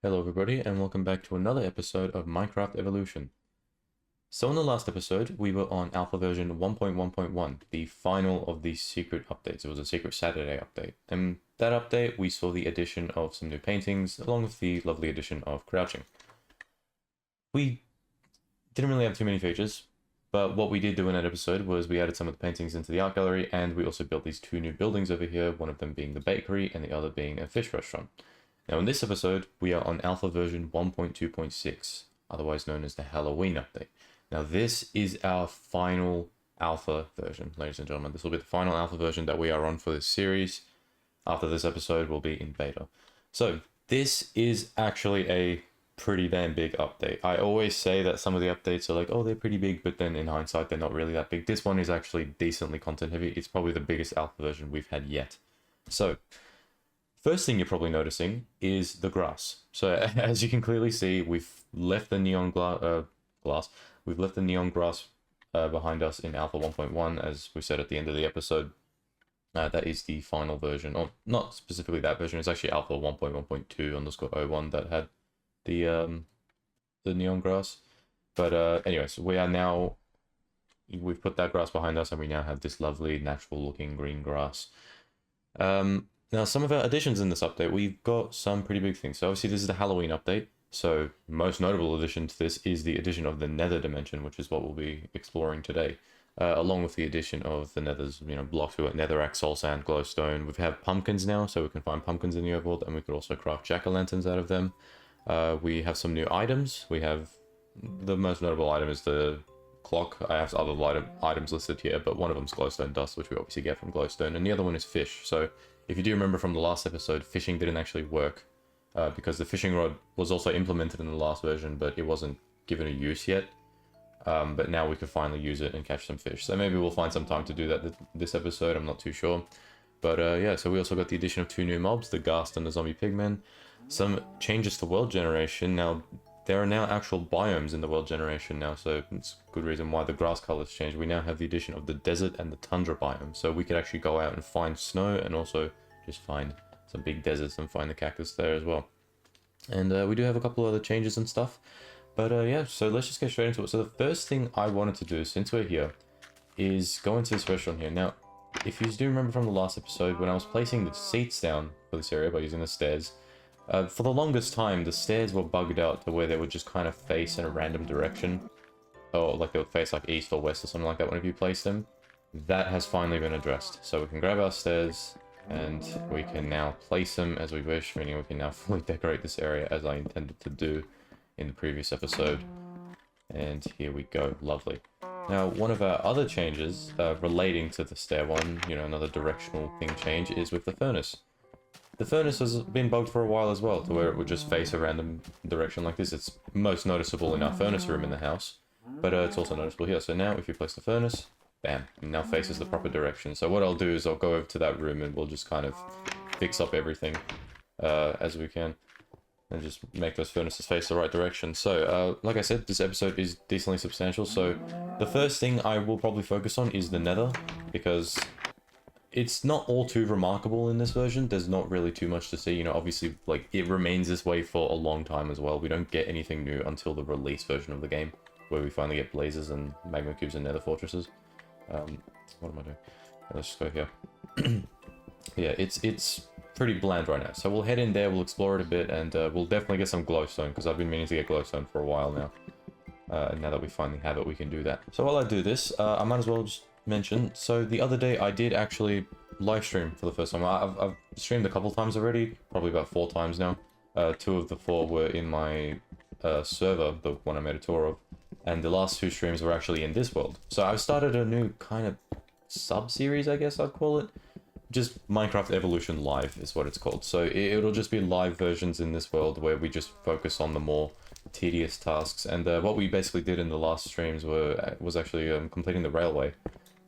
Hello everybody and welcome back to another episode of Minecraft Evolution. So in the last episode we were on alpha version 1.1.1, the final of the secret updates. It was a secret Saturday update. And that update we saw the addition of some new paintings along with the lovely addition of crouching. We didn't really have too many features, but what we did do in that episode was we added some of the paintings into the art gallery, and we also built these two new buildings over here, one of them being the bakery and the other being a fish restaurant. Now in this episode, we are on alpha version 1.2.6, otherwise known as the Halloween update. Now this is our final alpha version, ladies and gentlemen. This will be the final alpha version that we are on for this series. After this episode, we'll be in beta. So this is actually a pretty damn big update. I always say that some of the updates are like, oh, they're pretty big, but then in hindsight, they're not really that big. This one is actually decently content heavy. It's probably the biggest alpha version we've had yet. So first thing you're probably noticing is the grass. So as you can clearly see, we've left the neon glass. We've left the neon grass behind us in alpha 1.1, as we said at the end of the episode. That is the final version, or not specifically that version. It's actually alpha 1.1.2_01 that had the neon grass. But anyways, we are now, we've put that grass behind us, and we now have this lovely natural looking green grass. Now, some of our additions in this update, we've got some pretty big things. So obviously this is the Halloween update. So most notable addition to this is the addition of the Nether dimension, which is what we'll be exploring today. Along with the addition of the Nether's, blocks. We've got Netherrack, soul sand, glowstone. We have pumpkins now, so we can find pumpkins in the overworld, and we could also craft jack-o'-lanterns out of them. We have some new items. We have, the most notable item is the clock. I have other items listed here, but one of them is glowstone dust, which we obviously get from glowstone, and the other one is fish. So if you do remember from the last episode, fishing didn't actually work because the fishing rod was also implemented in the last version, but it wasn't given a use yet. But now we can finally use it and catch some fish. So maybe we'll find some time to do that this episode, I'm not too sure. But yeah, so we also got the addition of two new mobs, the Ghast and the Zombie Pigmen. Some changes to world generation. Now, there are now actual biomes in the world generation now, so it's a good reason why the grass colors changed. We now have the addition of the desert and the tundra biome, so we could actually go out and find snow and also just find some big deserts and find the cactus there as well. And we do have a couple other changes and stuff, but yeah, so let's just get straight into it. So the first thing I wanted to do, since we're here, is go into this restaurant here. Now, if you do remember from the last episode, when I was placing the seats down for this area by using the stairs, for the longest time, the stairs were bugged out to where they would just kind of face in a random direction. Or like they would face like east or west or something like that whenever you place them. That has finally been addressed. So we can grab our stairs and we can now place them as we wish, meaning we can now fully decorate this area as I intended to do in the previous episode. And here we go. Lovely. Now, one of our other changes relating to the stair one, another directional thing change, is with the furnace. The furnace has been bugged for a while as well, to where it would just face a random direction like this. It's most noticeable in our furnace room in the house, but it's also noticeable here. So now, if you place the furnace, bam, it now faces the proper direction. So what I'll do is I'll go over to that room and we'll just kind of fix up everything as we can, and just make those furnaces face the right direction. So, like I said, this episode is decently substantial. So the first thing I will probably focus on is the Nether, because it's not all too remarkable in this version. There's not really too much to see. Obviously, like, it remains this way for a long time as well. We don't get anything new until the release version of the game, where we finally get blazes and magma cubes and nether fortresses. What am I doing? Let's just go here. Yeah, it's pretty bland right now. So we'll head in there, we'll explore it a bit, and we'll definitely get some glowstone, because I've been meaning to get glowstone for a while now. And now that we finally have it, we can do that. So while I do this, I might as well just mention, so the other day I did actually live stream for the first time. I've streamed a couple times already, probably about 4 times now. 2 of the 4 were in my server, the one I made a tour of, and the last 2 streams were actually in this world. So I've started a new kind of sub-series, I guess I'd call it. Just Minecraft Evolution Live is what it's called. So it'll just be live versions in this world where we just focus on the more tedious tasks. And what we basically did in the last streams was actually completing the railway.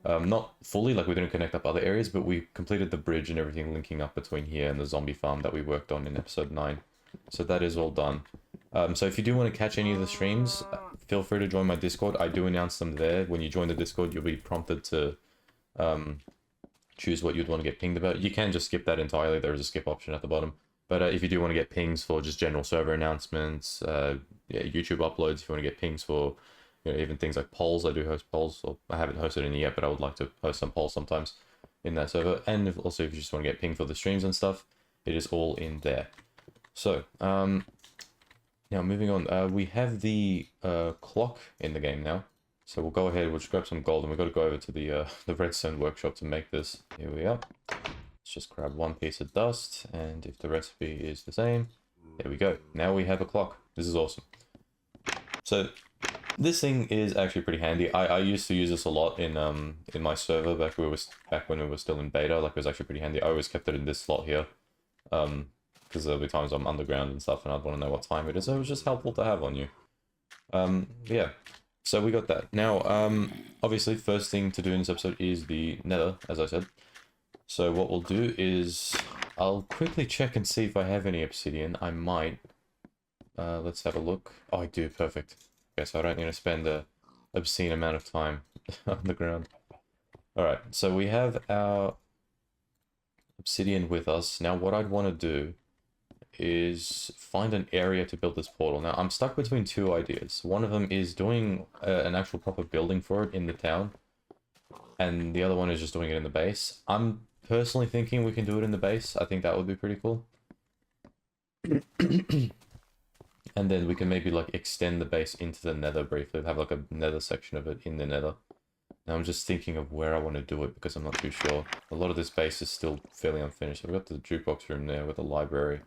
Not fully, like we didn't connect up other areas, but we completed the bridge and everything linking up between here and the zombie farm that we worked on in episode 9. So that is all done. So if you do want to catch any of the streams, feel free to join my Discord. I do announce them there. When you join the Discord, you'll be prompted to choose what you'd want to get pinged about. You can just skip that entirely. There is a skip option at the bottom. But if you do want to get pings for just general server announcements, yeah, YouTube uploads, if you want to get pings for, you know, even things like polls, I do host polls. Or I haven't hosted any yet, but I would like to host some polls sometimes in that server. And also, if you just want to get ping for the streams and stuff, it is all in there. So, now moving on, we have the clock in the game now. So we'll go ahead, we'll just grab some gold, and we've got to go over to the redstone workshop to make this. Here we are. Let's just grab one piece of dust, and if the recipe is the same, there we go. Now we have a clock. This is awesome. So this thing is actually pretty handy. I used to use this a lot in my server back when we were still in beta. Like, it was actually pretty handy. I always kept it in this slot here, because there'll be times I'm underground and stuff, and I'd want to know what time it is. So it was just helpful to have on you. Yeah. So we got that. Now, obviously, first thing to do in this episode is the Nether, as I said. So what we'll do is, I'll quickly check and see if I have any obsidian. I might. Let's have a look. Oh, I do. Perfect. Okay, so I don't need to spend a obscene amount of time on the ground. Alright, so we have our obsidian with us. Now, what I'd want to do is find an area to build this portal. Now, I'm stuck between two ideas. One of them is doing an actual proper building for it in the town, and the other one is just doing it in the base. I'm personally thinking we can do it in the base. I think that would be pretty cool. And then we can maybe like extend the base into the Nether briefly, have like a Nether section of it in the Nether. Now I'm just thinking of where I want to do it because I'm not too sure. A lot of this base is still fairly unfinished. We've got the jukebox room there with a library.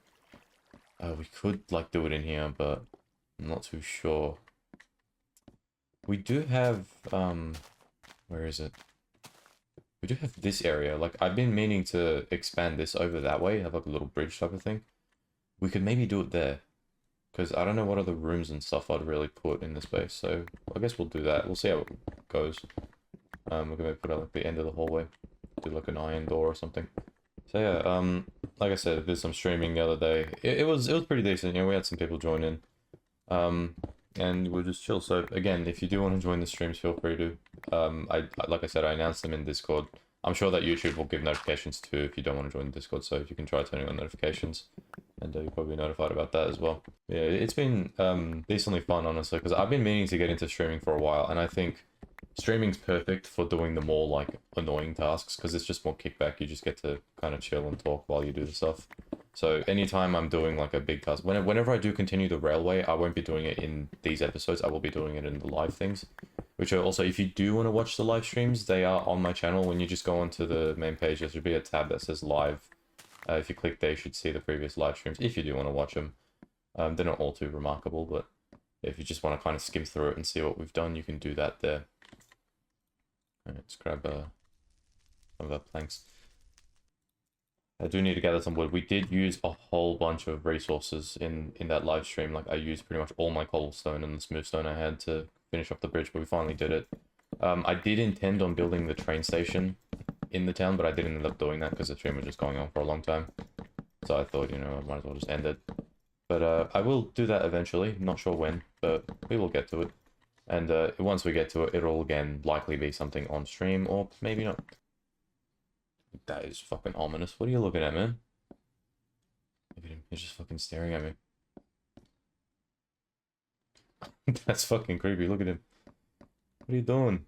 We could like do it in here, but I'm not too sure. We do have, where is it? We do have this area. Like, I've been meaning to expand this over that way, have like a little bridge type of thing. We could maybe do it there, because I don't know what other rooms and stuff I'd really put in this base. So I guess we'll do that. We'll see how it goes. We're gonna put it like the end of the hallway, do like an iron door or something. So yeah, like I said, I did some streaming the other day. It was pretty decent. You know, we had some people join in, and we'll just chill. So again, if you do want to join the streams, feel free to. Like I said, I announced them in Discord. I'm sure that YouTube will give notifications too if you don't want to join the Discord. So if you can try turning on notifications, and you'll probably be notified about that as well. Yeah, it's been decently fun, honestly, because I've been meaning to get into streaming for a while, and I think streaming's perfect for doing the more like annoying tasks because it's just more kickback. You just get to kind of chill and talk while you do the stuff. So anytime I'm doing like a big task, whenever I do continue the railway, I won't be doing it in these episodes. I will be doing it in the live things, which are also, if you do want to watch the live streams, they are on my channel. When you just go onto the main page, there should be a tab that says live. If you click there, you should see the previous live streams if you do want to watch them. They're not all too remarkable, but if you just want to kind of skim through it and see what we've done, you can do that there. Alright, let's grab some of our planks. I do need to gather some wood. We did use a whole bunch of resources in that live stream. Like, I used pretty much all my cobblestone and the smooth stone I had to finish off the bridge, but we finally did it. I did intend on building the train station in the town, but I didn't end up doing that because the stream was just going on for a long time. So I thought, you know, I might as well just end it. But I will do that eventually. Not sure when, but we will get to it. And once we get to it, it'll again likely be something on stream, or maybe not. That is fucking ominous. What are you looking at, man? Look at him. He's just fucking staring at me. That's fucking creepy. Look at him. What are you doing?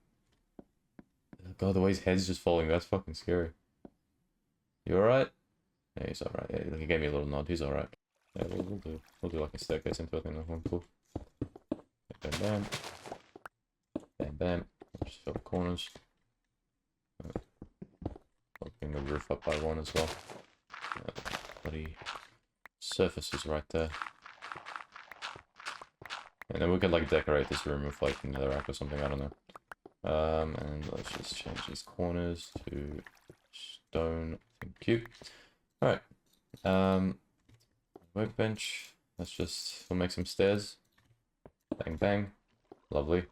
God, the way his head's just falling. That's fucking scary. You alright? Yeah, he's alright. Yeah, he gave me a little nod. He's alright. Yeah, we'll do like a staircase into it. I think that's one cool. Bam, bam. Bam, bam. Just fill the corners. Opening the roof up by one as well. Bloody surfaces right there. And then we could like decorate this room with like netherrack or something, I don't know. And let's just change these corners to stone. Thank you. Alright. Workbench. We'll make some stairs. Bang bang. Lovely.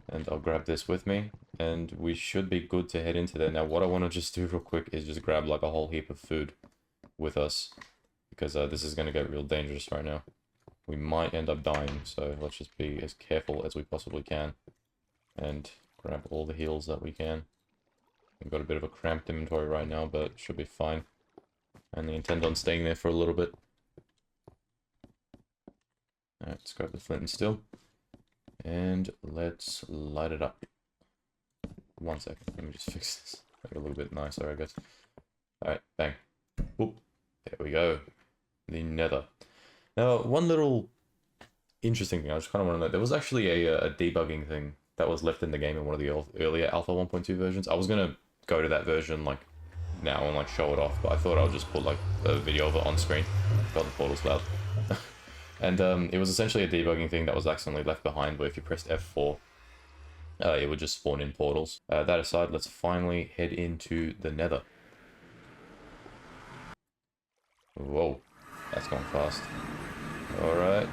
And I'll grab this with me, and we should be good to head into there. Now, what I want to just do real quick is just grab like a whole heap of food with us, because this is going to get real dangerous right now. We might end up dying, so let's just be as careful as we possibly can, and grab all the heals that we can. We've got a bit of a cramped inventory right now, but should be fine. and they intend on staying there for a little bit. Alright, let's grab the flint and steel. And let's light it up. 1 second, let me just fix this. Make it a little bit nicer, I guess. Alright, bang. Oop, there we go. The Nether. Now, one little interesting thing I just kind of want to know. There was actually a debugging thing that was left in the game in one of the earlier Alpha 1.2 versions. I was going to go to that version, like, now and, like, show it off, but I thought I would just put, like, a video of it on screen. Got the portals loud. And it was essentially a debugging thing that was accidentally left behind, where if you pressed F4, it would just spawn in portals. That aside, let's finally head into the Nether. Whoa, that's going fast. Alright.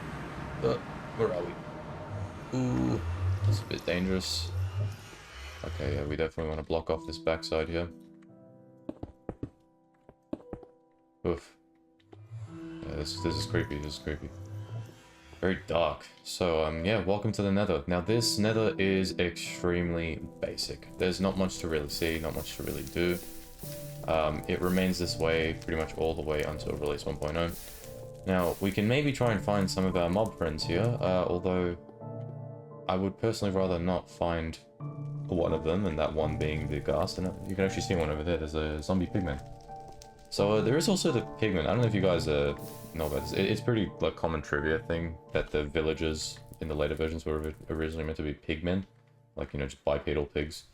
Where are we? Ooh, that's a bit dangerous. Okay, yeah, we definitely want to block off this backside here. Oof. Yeah, this is creepy, this is creepy. Very dark. So, yeah, welcome to the Nether. Now, this Nether is extremely basic. There's not much to really see, not much to really do. It remains this way pretty much all the way until release 1.0. Now, we can maybe try and find some of our mob friends here, although I would personally rather not find one of them, and that one being the ghast. And you can actually see one over there. There's a zombie pigman. So there is also the pigman. I don't know if you guys know about this. It's pretty like common trivia thing that the villagers in the later versions were originally meant to be pigmen, like, you know, just bipedal pigs.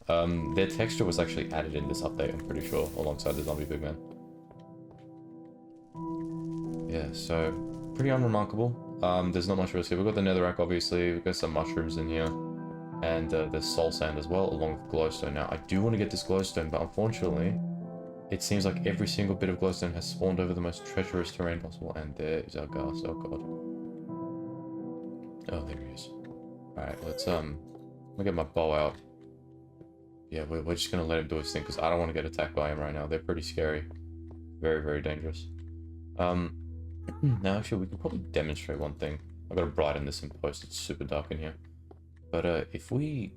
Their texture was actually added in this update, I'm pretty sure, alongside the zombie pigman. Yeah, so pretty unremarkable. There's not much for us here. We've got the netherrack, obviously. We've got some mushrooms in here, and there's soul sand as well, along with glowstone. Now, I do want to get this glowstone, but unfortunately, it seems like every single bit of glowstone has spawned over the most treacherous terrain possible, and there is our ghast. Oh god. Oh, there he is. Alright, let's get my bow out. Yeah, we're just gonna let him do his thing, because I don't want to get attacked by him right now. They're pretty scary. Very, very dangerous. Now actually we can probably demonstrate one thing. I've got to brighten this in post, it's super dark in here. But if we...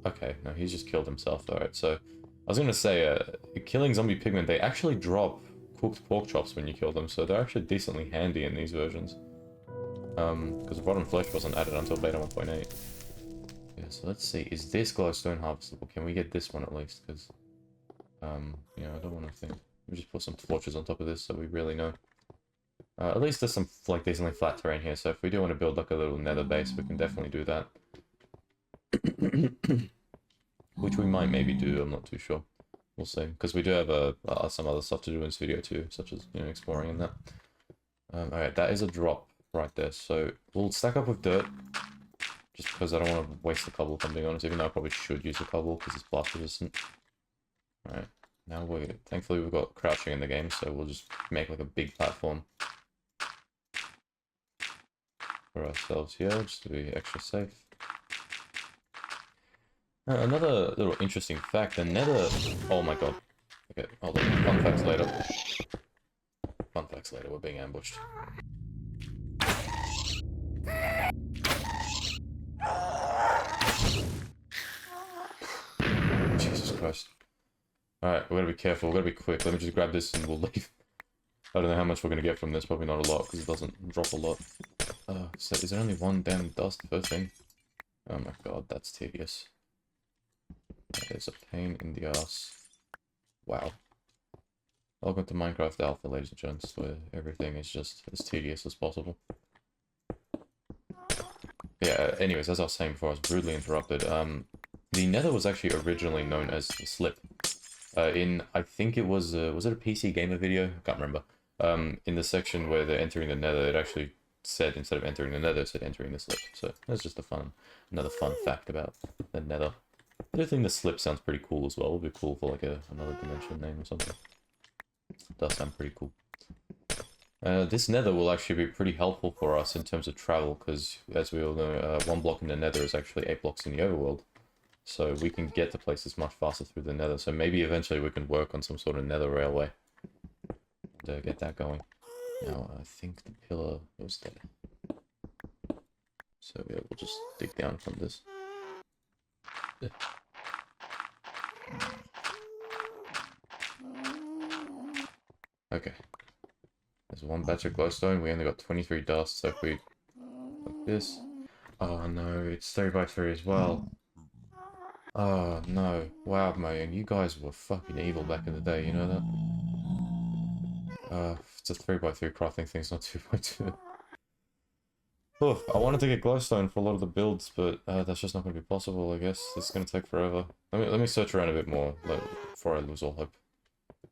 Okay, no, he's just killed himself, alright, so... I was gonna say, killing zombie pigmen, they actually drop cooked pork chops when you kill them, so they're actually decently handy in these versions. Because rotten flesh wasn't added until beta 1.8. Yeah, so let's see, is this glowstone harvestable? Can we get this one at least? Because, yeah, I don't want to think. Let me just put some torches on top of this so we really know. At least there's some, like, decently flat terrain here, so if we do want to build, like, a little nether base, we can definitely do that. Which we might maybe do, I'm not too sure. We'll see, because we do have some other stuff to do in this video too, such as, you know, exploring and that. Alright, that is a drop right there, so we'll stack up with dirt, just because I don't want to waste the cobble, if I'm being honest, even though I probably should use the cobble, because it's blast resistant. Alright, now thankfully we've got crouching in the game, so we'll just make like a big platform for ourselves here, just to be extra safe. Another little interesting fact, the nether... Oh my god. Okay, hold on. Fun facts later. Fun facts later, we're being ambushed. Jesus Christ. Alright, we're gonna be careful, we're gonna be quick. Let me just grab this and we'll leave. I don't know how much we're gonna get from this, probably not a lot, because it doesn't drop a lot. So is there only one damn dust per thing? Oh my god, that's tedious. That is a pain in the ass. Wow. Welcome to Minecraft Alpha, ladies and gents, where everything is just as tedious as possible. Yeah, anyways, as I was saying before, I was rudely interrupted. The Nether was actually originally known as the Slip. I think it was it a PC Gamer video? I can't remember. In the section where they're entering the Nether, it actually said, instead of entering the Nether, it said entering the Slip. So that's just another fun fact about the Nether. I do think the Slip sounds pretty cool as well. It would be cool for like another dimension name or something. It does sound pretty cool. This nether will actually be pretty helpful for us in terms of travel, because as we all know, 1 block in the nether is actually 8 blocks in the overworld. So we can get to places much faster through the nether. So maybe eventually we can work on some sort of nether railway to get that going. Now, I think the pillar was there. So yeah, we'll just dig down from this. Okay. There's one batch of glowstone. We only got 23 dust, so if we... like this... Oh no, it's 3x3 as well. Oh no. Wow, man, you guys were fucking evil back in the day, you know that? It's a 3x3 crafting thing, it's not 2x2. Oh, I wanted to get glowstone for a lot of the builds, but that's just not going to be possible, I guess. This is going to take forever. Let me search around a bit more, like, before I lose all hope.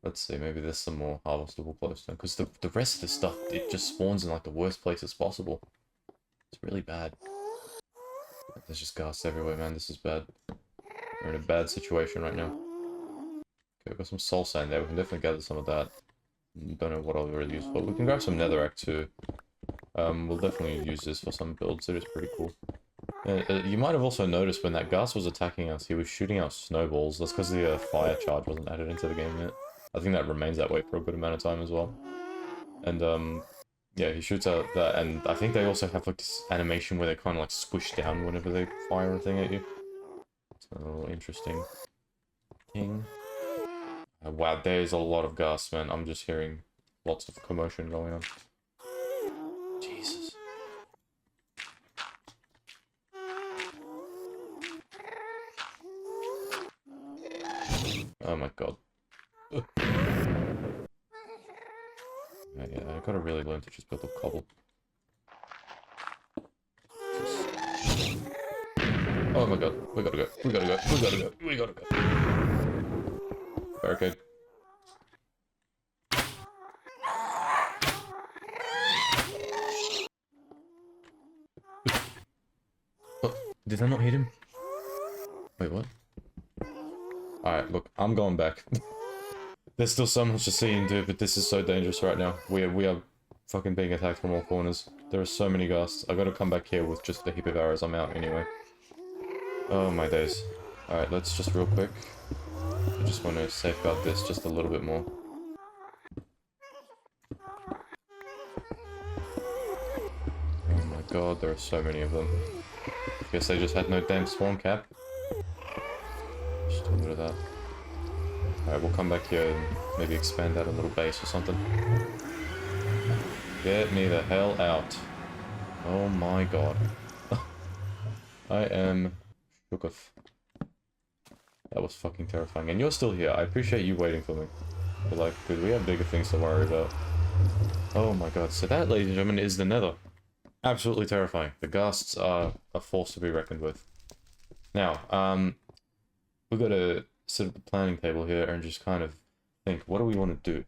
Let's see, maybe there's some more harvestable glowstone, because the rest of the stuff, it just spawns in, like, the worst places possible. It's really bad. There's just ghasts everywhere, man, this is bad. We're in a bad situation right now. Okay, we've got some soul sand there, we can definitely gather some of that. Don't know what I'll really use for. We can grab some netherrack too. We'll definitely use this for some builds, it is pretty cool. You might have also noticed when that ghast was attacking us, he was shooting out snowballs. That's because the fire charge wasn't added into the game yet. I think that remains that way for a good amount of time as well. And, yeah, he shoots out that, and I think they also have, like, this animation where they kind of, like, squish down whenever they fire a thing at you. It's a little interesting thing. Wow, there's a lot of ghasts, man. I'm just hearing lots of commotion going on. Jesus. Oh my god. Yeah, I gotta really learn to just build up cobble. Oh my god, we gotta go, we gotta go, we gotta go, we gotta go. Barricade. Oh, did I not hit him? Wait, what? Alright, look, I'm going back. There's still so much to see and do, but this is so dangerous right now. We are fucking being attacked from all corners. There are so many ghasts. I gotta come back here with just a heap of arrows. I'm out anyway. Oh my days. Alright, let's just real quick. I just want to safeguard this just a little bit more. Oh my god, there are so many of them. Guess they just had no damn spawn cap. Just a bit of that. Alright, we'll come back here and maybe expand out a little base or something. Get me the hell out. Oh my god. I am shooketh. That was fucking terrifying. And you're still here. I appreciate you waiting for me. But like, dude, we have bigger things to worry about. Oh my god. So that, ladies and gentlemen, is the Nether. Absolutely terrifying. The ghasts are a force to be reckoned with. Now, we've got to sit at the planning table here and just kind of think, what do we want to do?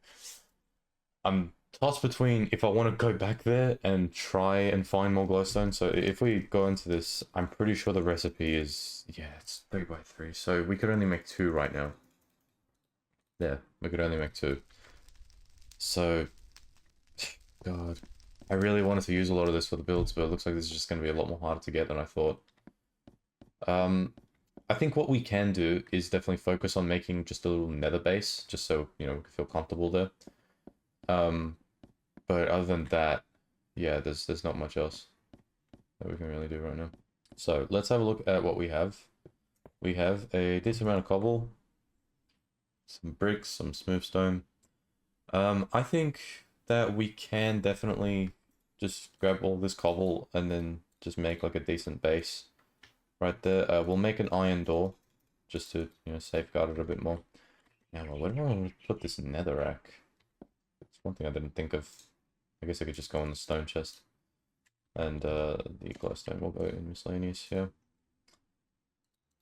I'm tossed between if I want to go back there and try and find more glowstone. So if we go into this, I'm pretty sure the recipe is, yeah, it's 3x3. So we could only make 2 right now. Yeah, we could only make 2. So, God, I really wanted to use a lot of this for the builds, but it looks like this is just going to be a lot more harder to get than I thought. I think what we can do is definitely focus on making just a little nether base, just so, you know, we can feel comfortable there. But other than that, yeah, there's not much else that we can really do right now. So let's have a look at what we have. We have a decent amount of cobble, some bricks, some smooth stone. I think that we can definitely just grab all this cobble and then just make like a decent base right there. We'll make an iron door just to, you know, safeguard it a bit more. Now, where do I want to put this netherrack? It's one thing I didn't think of. I guess I could just go on the stone chest. And the glowstone will go in miscellaneous here.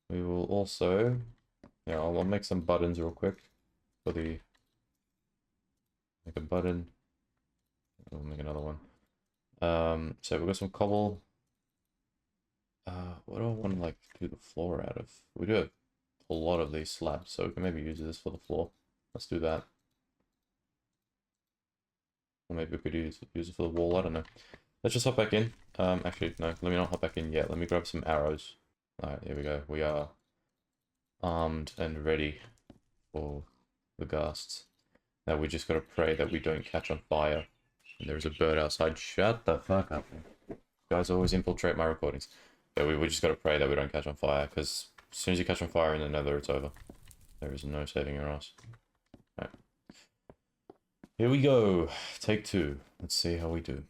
We will also... yeah, I'll make some buttons real quick. For the... make a button. We'll make another one. So we've got some cobble. What do I want to like do the floor out of? We do have a lot of these slabs, so we can maybe use this for the floor. Let's do that. Or maybe we could use it for the wall, I don't know. Let's just hop back in. Actually, no, let me not hop back in yet. Let me grab some arrows. Alright, here we go. We are armed and ready for the ghasts. Now we just gotta pray that we don't catch on fire. And there's a bird outside. Shut the fuck up. You guys always infiltrate my recordings. Yeah, we just gotta pray that we don't catch on fire, because as soon as you catch on fire in the Nether, it's over. There is no saving your ass. Alright. Here we go. Take 2. Let's see how we do.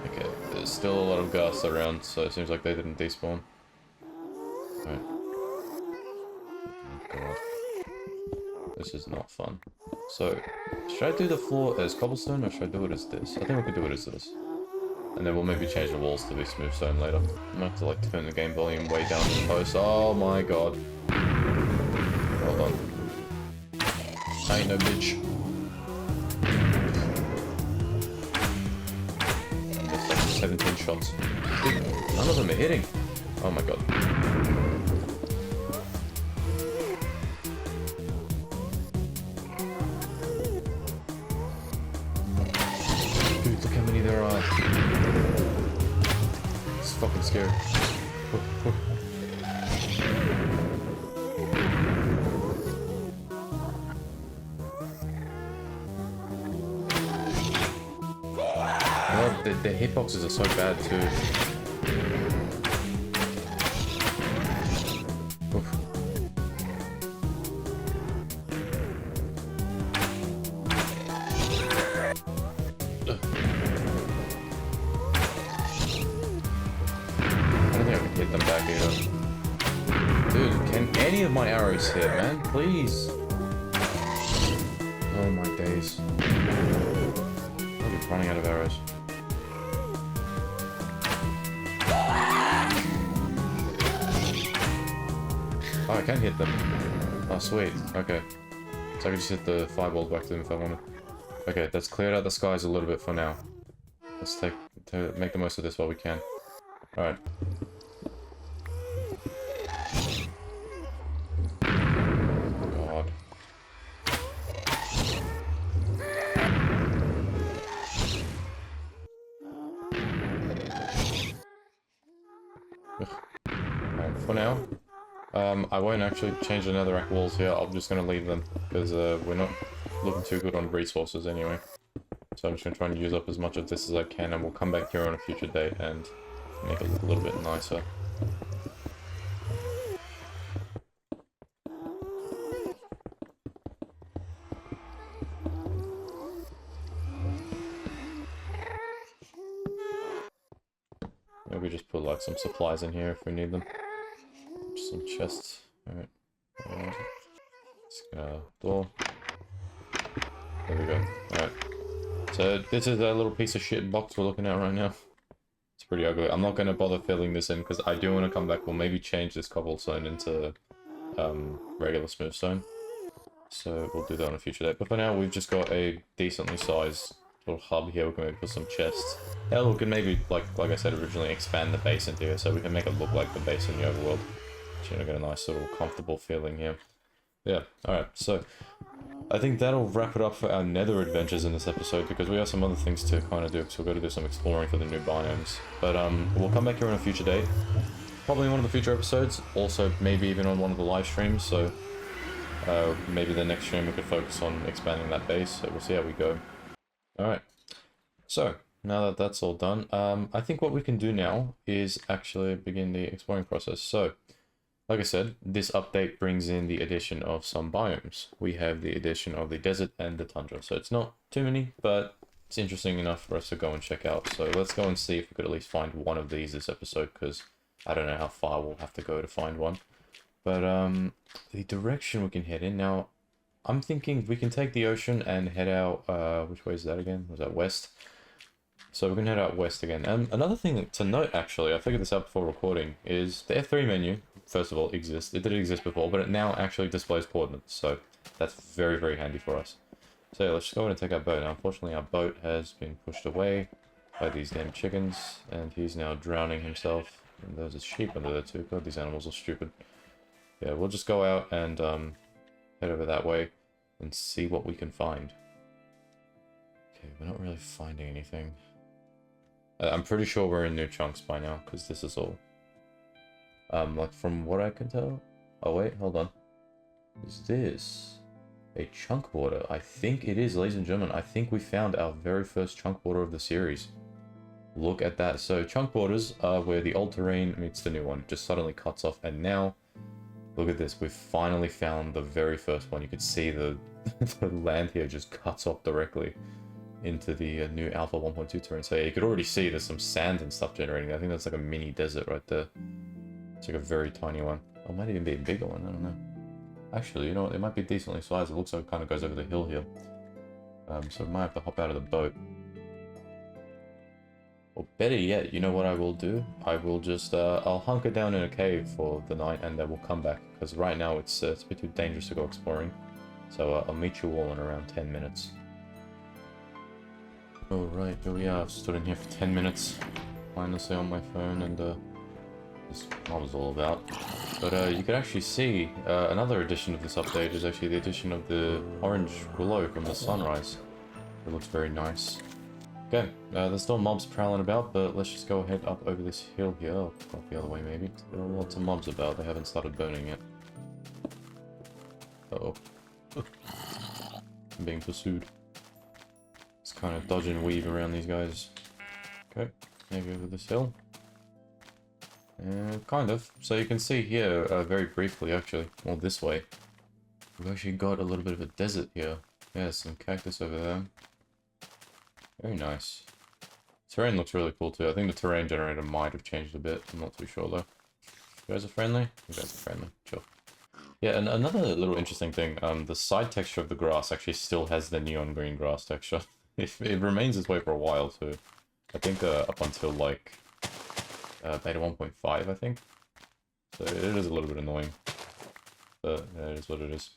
Okay, there's still a lot of ghasts around, so it seems like they didn't despawn. Right. Oh god. This is not fun. So, should I do the floor as cobblestone or should I do it as this? I think we could do it as this. And then we'll maybe change the walls to be smooth stone later. I might have to like turn the game volume way down to the post. Oh my god. Hold on. I ain't no bitch. There's like 17 shots. Dude, none of them are hitting. Oh my god. Dude, look how many there are. It's fucking scary. The hitboxes are so bad too. Oof. I don't think I can hit them back either. Dude, can any of my arrows hit, man? Please. Oh my days. I'm running out of arrows. Oh, I can hit them. Oh, sweet. Okay. So I can just hit the fireball back to them if I wanted. Okay, that's cleared out the skies a little bit for now. Let's make the most of this while we can. Alright. God. Alright, for now, I won't actually change the netherrack walls here. I'm just going to leave them because we're not looking too good on resources anyway. So I'm just going to try and use up as much of this as I can, and we'll come back here on a future date and make it look a little bit nicer. Maybe just put like some supplies in here if we need them. Just some chests. Alright. Let's go. Door. There we go. Alright. So this is a little piece of shit box we're looking at right now. It's pretty ugly. I'm not going to bother filling this in because I do want to come back. We'll maybe change this cobblestone into regular smooth stone. So we'll do that on a future date. But for now, we've just got a decently sized little hub here. We can maybe put some chests. Hell, we can maybe, like I said originally, expand the base into here so we can make it look like the base in the overworld. So you get a nice little comfortable feeling here. Yeah, alright, so I think that'll wrap it up for our nether adventures in this episode because we have some other things to kind of do, so we've got to do some exploring for the new biomes. But we'll come back here on a future date. Probably in one of the future episodes, also maybe even on one of the live streams, so maybe the next stream we could focus on expanding that base, so we'll see how we go. Alright, so now that that's all done, I think what we can do now is actually begin the exploring process. So, like I said, this update brings in the addition of some biomes. We have the addition of the desert and the tundra, so it's not too many, but it's interesting enough for us to go and check out. So let's go and see if we could at least find one of these this episode, because I don't know how far we'll have to go to find one. But the direction we can head in now, I'm thinking we can take the ocean and head out, which way is that again? Was that west? So we can head out west again. And another thing to note, actually, I figured this out before recording, is the F3 menu, first of all, exists. It did exist before, but it now actually displays coordinates. So that's very, very handy for us. So yeah, let's just go ahead and take our boat. Now, unfortunately, our boat has been pushed away by these damn chickens, and he's now drowning himself. And there's a sheep under there too. God, these animals are stupid. Yeah, we'll just go out and head over that way and see what we can find. Okay, we're not really finding anything. I'm pretty sure we're in new chunks by now, because this is all... like, from what I can tell... Oh, wait, hold on. Is this a chunk border? I think it is, ladies and gentlemen. I think we found our very first chunk border of the series. Look at that. So chunk borders are where the old terrain meets the new one. It just suddenly cuts off, and now, look at this. We've finally found the very first one. You could see the, the land here just cuts off directly into the new Alpha 1.2 terrain. So yeah, you could already see there's some sand and stuff generating. I think that's like a mini desert right there. It's like a very tiny one. Or it might even be a bigger one, I don't know. Actually, you know what, it might be decently sized. It looks like it kind of goes over the hill here. So we might have to hop out of the boat. Or better yet, you know what I will do? I will just, I'll hunker down in a cave for the night and then we'll come back. Because right now it's a bit too dangerous to go exploring. So I'll meet you all in around 10 minutes. Alright, here we are. I've stood in here for 10 minutes. Mindlessly on my phone and this what was all about. But you can actually see another addition of this update is actually the addition of the orange glow from the sunrise. It looks very nice. Okay, there's still mobs prowling about, but let's just go ahead up over this hill here. Oh, up the other way maybe. There are lots of mobs about, they haven't started burning yet. Uh-oh. I'm being pursued. Just kind of dodge and weave around these guys. Okay, maybe over this hill. Kind of. So you can see here, very briefly actually, well this way, we've actually got a little bit of a desert here. Yeah, some cactus over there. Very nice. Terrain looks really cool too. I think the terrain generator might have changed a bit. I'm not too sure though. You guys are friendly? You guys are friendly. Sure. Yeah, and another little interesting thing, the side texture of the grass actually still has the neon green grass texture. It remains this way for a while too. I think up until like beta 1.5, I think. So it is a little bit annoying. But yeah, it is what it is.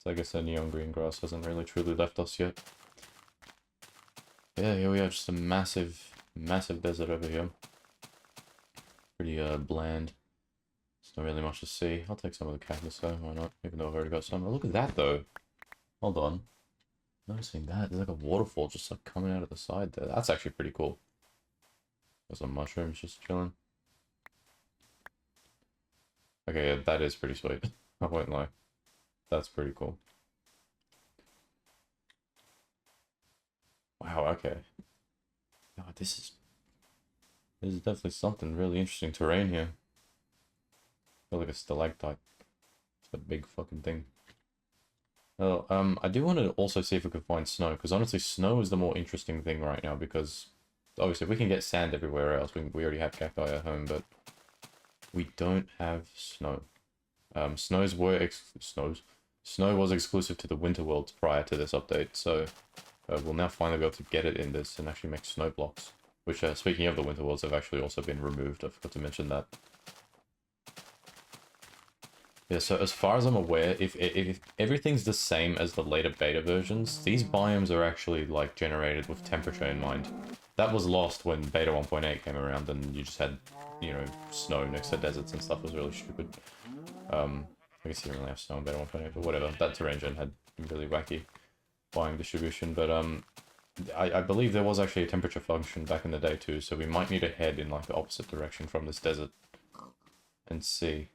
So I guess the neon green grass hasn't really truly left us yet. Yeah, here we are, just a massive, massive desert over here. Pretty bland. There's not really much to see. I'll take some of the cactus though, why not? Even though I've already got some. Oh, look at that though. Hold on. Noticing that, there's like a waterfall just like coming out of the side there. That's actually pretty cool. There's some mushrooms just chilling. Okay, yeah, that is pretty sweet. I won't lie. That's pretty cool. Wow, okay. Oh, this is definitely something really interesting terrain here. I feel like a stalactite. It's a big fucking thing. Well, I do want to also see if we can find snow, because honestly, snow is the more interesting thing right now, because obviously we can get sand everywhere else. We already have cacti at home, but we don't have snow. Snow was exclusive to the Winter Worlds prior to this update, so we'll now finally be able to get it in this and actually make snow blocks. Which, speaking of the Winter Worlds, have actually also been removed. I forgot to mention that. Yeah, so as far as I'm aware, if everything's the same as the later beta versions, these biomes are actually, like, generated with temperature in mind. That was lost when beta 1.8 came around and you just had, you know, snow next to deserts and stuff. It was really stupid. I guess you didn't really have snow in beta 1.8, but whatever. That terrain gen had really wacky biome distribution, but I believe there was actually a temperature function back in the day too, so we might need to head in, like, the opposite direction from this desert and see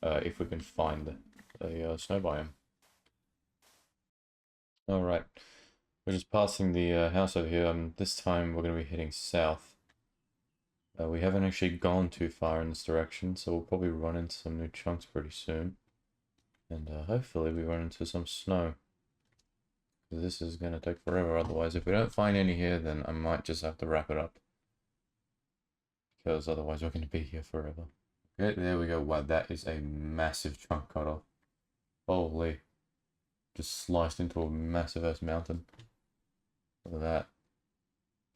if we can find a snow biome. Alright, we're just passing the house over here. This time we're going to be heading south. We haven't actually gone too far in this direction, so we'll probably run into some new chunks pretty soon. And hopefully we run into some snow. This is going to take forever, otherwise if we don't find any here, then I might just have to wrap it up. Because otherwise we're going to be here forever. Okay, there we go. Wow, that is a massive chunk cut off. Holy. Just sliced into a massive ass mountain. Look at that.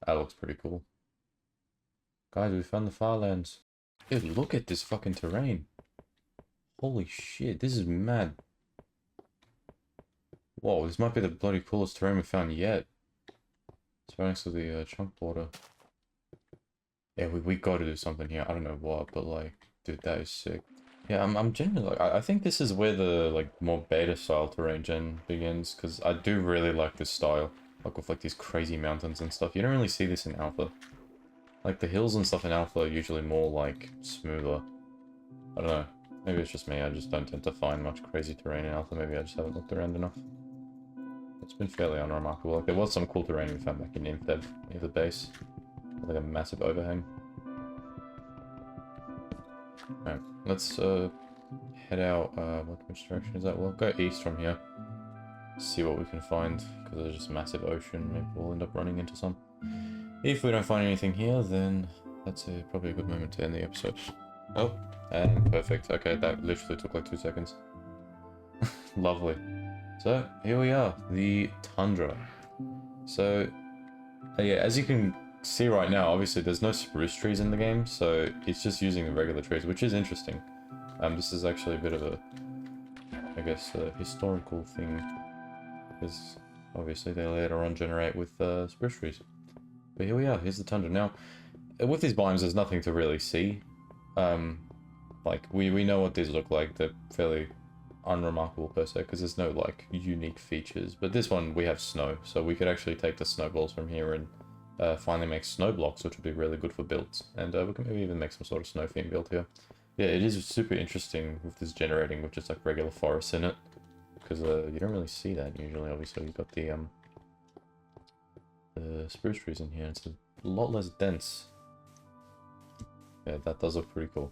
That looks pretty cool. Guys, we found the Farlands. Dude, look at this fucking terrain. Holy shit, this is mad. Whoa, this might be the bloody coolest terrain we've found yet. It's right next to the chunk border. Yeah, we gotta do something here. I don't know what, but like, dude, that is sick. Yeah, I'm genuinely like, I think this is where the like more beta style terrain gen begins, because I do really like this style. Like with like these crazy mountains and stuff. You don't really see this in alpha. Like the hills and stuff in alpha are usually more like smoother. I don't know. Maybe it's just me. I just don't tend to find much crazy terrain in alpha. Maybe I just haven't looked around enough. It's been fairly unremarkable. Like there was some cool terrain we found back in Nymph near the base. Like a massive overhang. Alright, let's head out. Which direction is that? We'll go east from here. See what we can find, because there's just a massive ocean. Maybe we'll end up running into some. If we don't find anything here, then that's probably a good moment to end the episode. Oh, and perfect. Okay, that literally took like 2 seconds. Lovely. So, here we are, the tundra. So, yeah, as you can see right now, obviously there's no spruce trees in the game, so it's just using the regular trees, which is interesting. This is actually a bit of a, I guess, a historical thing, because obviously they later on generate with spruce trees. But here we are, here's the tundra. Now, with these biomes, there's nothing to really see. Like, we know what these look like. They're fairly unremarkable per se, because there's no, like, unique features. But this one, we have snow, so we could actually take the snowballs from here and finally make snow blocks, which would be really good for builds. And we can maybe even make some sort of snow theme build here. Yeah, it is super interesting with this generating with just, like, regular forests in it. Because you don't really see that usually. Obviously, you've got the spruce trees in here. It's a lot less dense. Yeah, that does look pretty cool.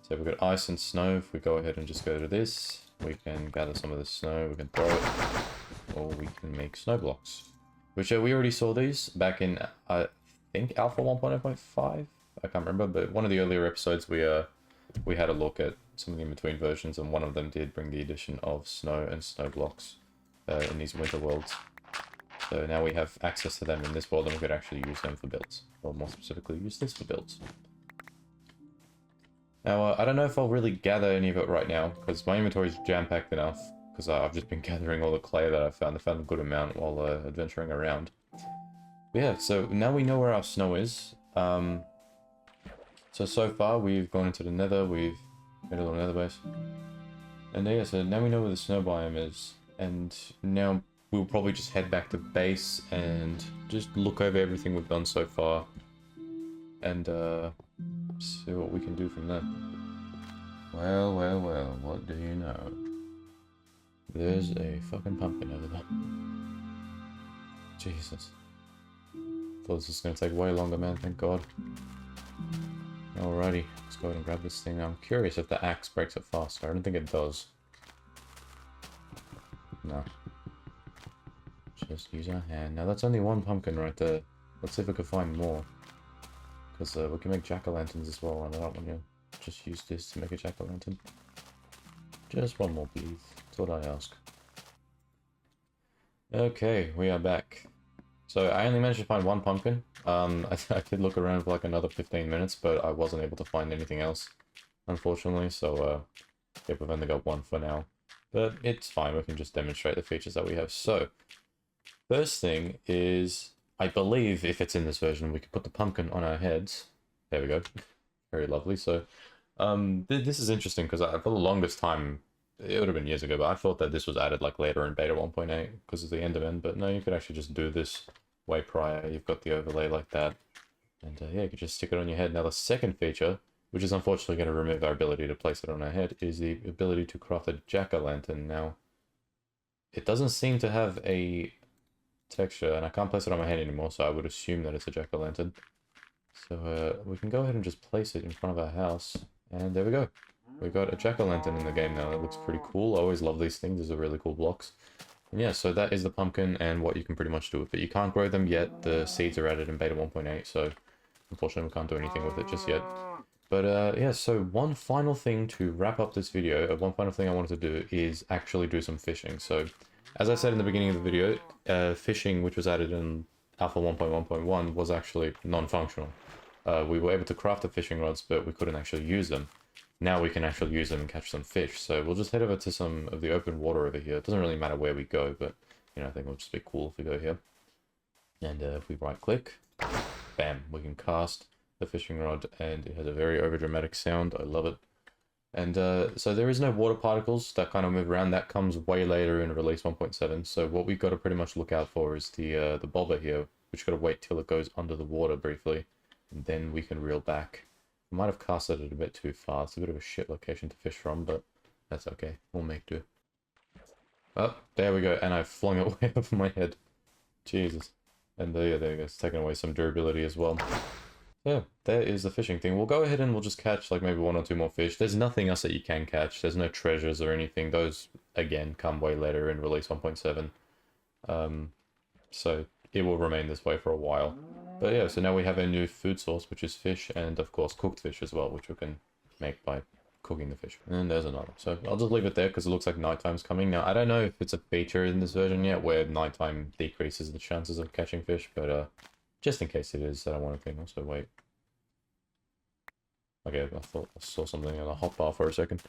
So we've got ice and snow. If we go ahead and just go to this, we can gather some of the snow, we can throw it, or we can make snow blocks. Which we already saw these back in, I think, Alpha 1.0.5? I can't remember, but one of the earlier episodes we had a look at some of the in-between versions, and one of them did bring the addition of snow and snow blocks in these winter worlds. So now we have access to them in this world, and we could actually use them for builds. Or more specifically, use this for builds. Now, I don't know if I'll really gather any of it right now, because my inventory is jam-packed enough, because I've just been gathering all the clay that I found. I found a good amount while adventuring around. But yeah, so now we know where our snow is. So far, we've gone into the Nether, we've made a little Nether base. And yeah, so now we know where the snow biome is, and now we'll probably just head back to base and just look over everything we've done so far. And, see what we can do from there. Well, well, well, what do you know? There's a fucking pumpkin over there. Jesus. Thought this was gonna take way longer, man, thank God. Alrighty, let's go ahead and grab this thing. I'm curious if the axe breaks it faster. I don't think it does. No. Just use our hand. Now that's only one pumpkin right there. Let's see if we can find more. Because we can make jack-o'-lanterns as well, and I don't want to just use this to make a jack-o'-lantern. Just one more, please. That's what I ask. Okay, we are back. So I only managed to find one pumpkin. I did look around for like another 15 minutes, but I wasn't able to find anything else, unfortunately. So, yeah, we've only got one for now. But it's fine, we can just demonstrate the features that we have. So, first thing is, I believe if it's in this version, we could put the pumpkin on our heads. There we go. Very lovely. So, this is interesting because for the longest time, it would have been years ago, but I thought that this was added like later in beta 1.8 because of the Enderman. But no, you could actually just do this way prior. You've got the overlay like that. And yeah, you could just stick it on your head. Now, the second feature, which is unfortunately going to remove our ability to place it on our head, is the ability to craft a jack-o'-lantern. Now, it doesn't seem to have a texture, and I can't place it on my head anymore, so I would assume that it's a jack-o'-lantern. So we can go ahead and just place it in front of our house, and there we go. We've got a jack-o'-lantern in the game now. It looks pretty cool. I always love these things. These are really cool blocks. And yeah, so that is the pumpkin and what you can pretty much do with it. You can't grow them yet. The seeds are added in beta 1.8, so unfortunately we can't do anything with it just yet. But yeah, so one final thing to wrap up this video, one final thing I wanted to do is actually do some fishing. So as I said in the beginning of the video, fishing, which was added in Alpha 1.1.1, was actually non-functional. We were able to craft the fishing rods, but we couldn't actually use them. Now we can actually use them and catch some fish. So we'll just head over to some of the open water over here. It doesn't really matter where we go, but you know, I think it'll just be cool if we go here. And if we right click, bam, we can cast the fishing rod, and it has a very overdramatic sound. I love it. And so there is no water particles that kind of move around. That comes way later in release 1.7. So what we've got to pretty much look out for is the bobber here, which got to wait till it goes under the water briefly, and then we can reel back. I might have casted it a bit too far. It's a bit of a shit location to fish from, but that's okay. We'll make do. Oh, there we go. And I flung it way over my head. Jesus. And yeah, there you go, it's taken away some durability as well. Yeah, there is the fishing thing. We'll go ahead and we'll just catch like maybe 1 or 2 more fish. There's nothing else that you can catch. There's no treasures or anything. Those, again, come way later in release 1.7. So it will remain this way for a while. But yeah, so now we have a new food source, which is fish, and of course cooked fish as well, which we can make by cooking the fish. And there's another. So I'll just leave it there because it looks like nighttime's coming. Now, I don't know if it's a feature in this version yet where nighttime decreases the chances of catching fish, but just in case it is, I don't want to also wait. Okay, I thought I saw something on the hotbar for a second.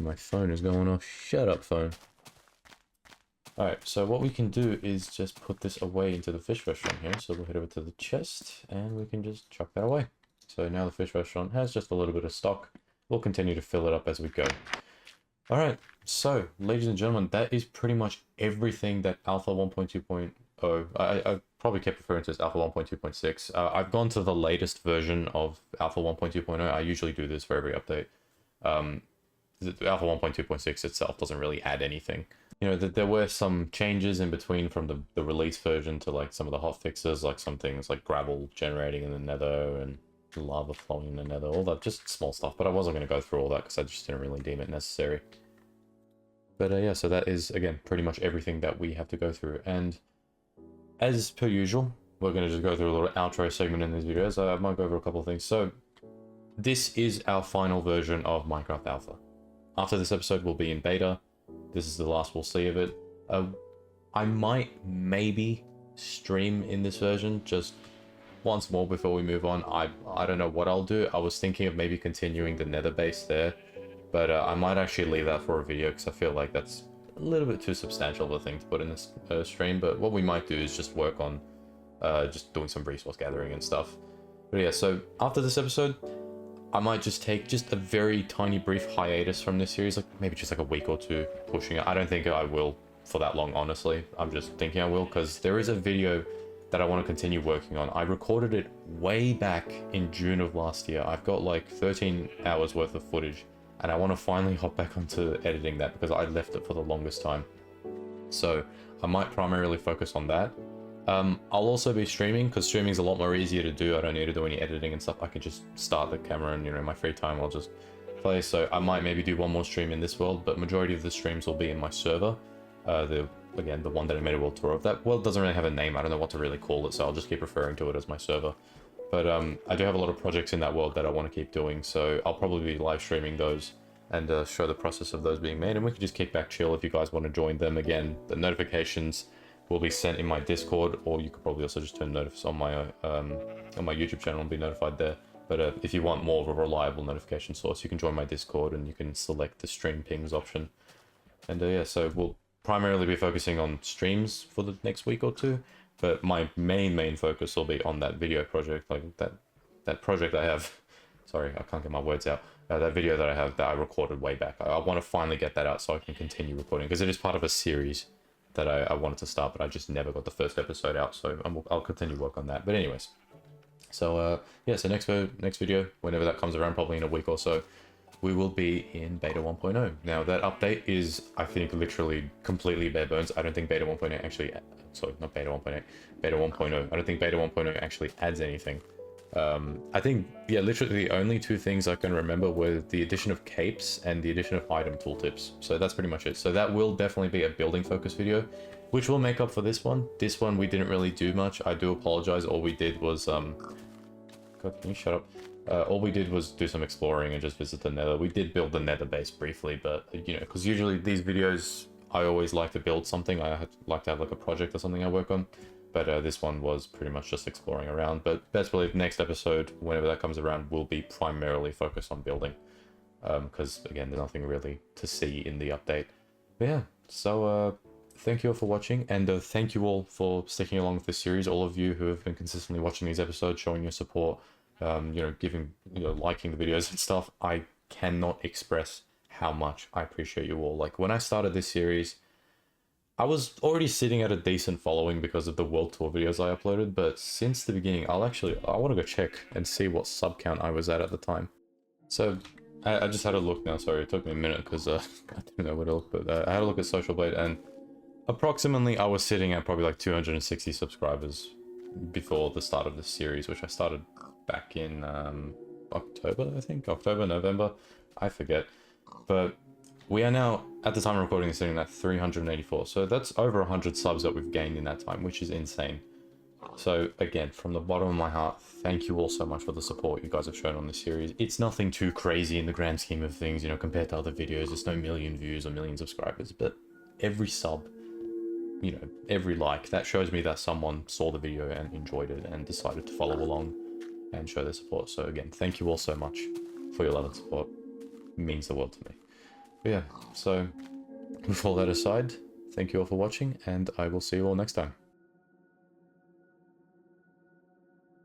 My phone is going off. Shut up, phone. Alright, so what we can do is just put this away into the fish restaurant here. So we'll head over to the chest and we can just chuck that away. So now the fish restaurant has just a little bit of stock. We'll continue to fill it up as we go. Alright, so ladies and gentlemen, that is pretty much everything that Alpha 1.2.0, I probably kept referring to as Alpha 1.2.6. I've gone to the latest version of Alpha 1.2.0. I usually do this for every update. Alpha 1.2.6 itself doesn't really add anything. You know, there were some changes in between from the release version to like some of the hot fixes, like some things like gravel generating in the Nether and lava flowing in the Nether, all that, just small stuff. But I wasn't going to go through all that because I just didn't really deem it necessary. But yeah, so that is, again, pretty much everything that we have to go through. And as per usual, we're going to just go through a little outro segment in these videos. I might go over a couple of things. So this is our final version of Minecraft Alpha. After this episode, we'll be in beta. This is the last we'll see of it. I might maybe stream in this version just once more before we move on. I don't know what I'll do. I was thinking of maybe continuing the Nether base there, but I might actually leave that for a video because I feel like that's a little bit too substantial of a thing to put in this stream. But what we might do is just work on just doing some resource gathering and stuff. But yeah, so after this episode, I might just take just a very tiny brief hiatus from this series, like maybe just like a week or two pushing it. I don't think I will for that long, honestly. I'm just thinking I will because there is a video that I want to continue working on. I recorded it way back in June of last year. I've got like 13 hours worth of footage and I want to finally hop back onto editing that because I left it for the longest time. So I might primarily focus on that. I'll also be streaming because streaming is a lot more easier to do. I don't need to do any editing and stuff. I can just start the camera and, you know, in my free time I'll just play. So I might maybe do one more stream in this world, but majority of the streams will be in my server. Again, the one that I made a world tour of. That world doesn't really have a name. I don't know what to really call it, so I'll just keep referring to it as my server. But I do have a lot of projects in that world that I want to keep doing, so I'll probably be live streaming those and show the process of those being made, and we can just kick back chill if you guys want to join them. Again, the notifications will be sent in my Discord, or you could probably also just turn notice on my YouTube channel and be notified there. But if you want more of a reliable notification source, you can join my Discord and you can select the stream pings option. And yeah, so we'll primarily be focusing on streams for the next week or two, but my main focus will be on that video project, like that project I have. Sorry, I can't get my words out. That video that I have that I recorded way back. I want to finally get that out so I can continue recording because it is part of a series that I wanted to start, but I just never got the first episode out, so I'll continue work on that. But anyways, so yeah, so next video, whenever that comes around, probably in a week or so, we will be in beta 1.0. Now that update is, I think, literally completely bare bones. I don't think beta 1.8 actually, sorry, not beta 1.8, beta 1.0. I don't think beta 1.0 actually adds anything. I think, yeah, literally the only two things I can remember were the addition of capes and the addition of item tooltips. So that's pretty much it. So that will definitely be a building focus video, which will make up for this one. This one we didn't really do much. I do apologize. All we did was, God, can you shut up? All we did was do some exploring and just visit the Nether. We did build the Nether base briefly, but, you know, because usually these videos, I always like to build something. I like to have like a project or something I work on. But this one was pretty much just exploring around. But best believe next episode, whenever that comes around, will be primarily focused on building. Because, again, there's nothing really to see in the update. But yeah, so thank you all for watching. And thank you all for sticking along with this series. All of you who have been consistently watching these episodes, showing your support, you know, liking the videos and stuff. I cannot express how much I appreciate you all. Like, when I started this series, I was already sitting at a decent following because of the world tour videos I uploaded, but since the beginning, I want to go check and see what sub count I was at the time. So I just had a look now. Sorry, it took me a minute because I didn't know where to look, but I had a look at Social Blade, and approximately I was sitting at probably like 260 subscribers before the start of this series, which I started back in October, I think. October, November, I forget. But we are now, at the time of recording, sitting at 384. So that's over 100 subs that we've gained in that time, which is insane. So again, from the bottom of my heart, thank you all so much for the support you guys have shown on this series. It's nothing too crazy in the grand scheme of things, you know, compared to other videos. It's no million views or million subscribers, but every sub, you know, every like, that shows me that someone saw the video and enjoyed it and decided to follow along and show their support. So again, thank you all so much for your love and support. It means the world to me. But yeah, so with all that aside, thank you all for watching, and I will see you all next time.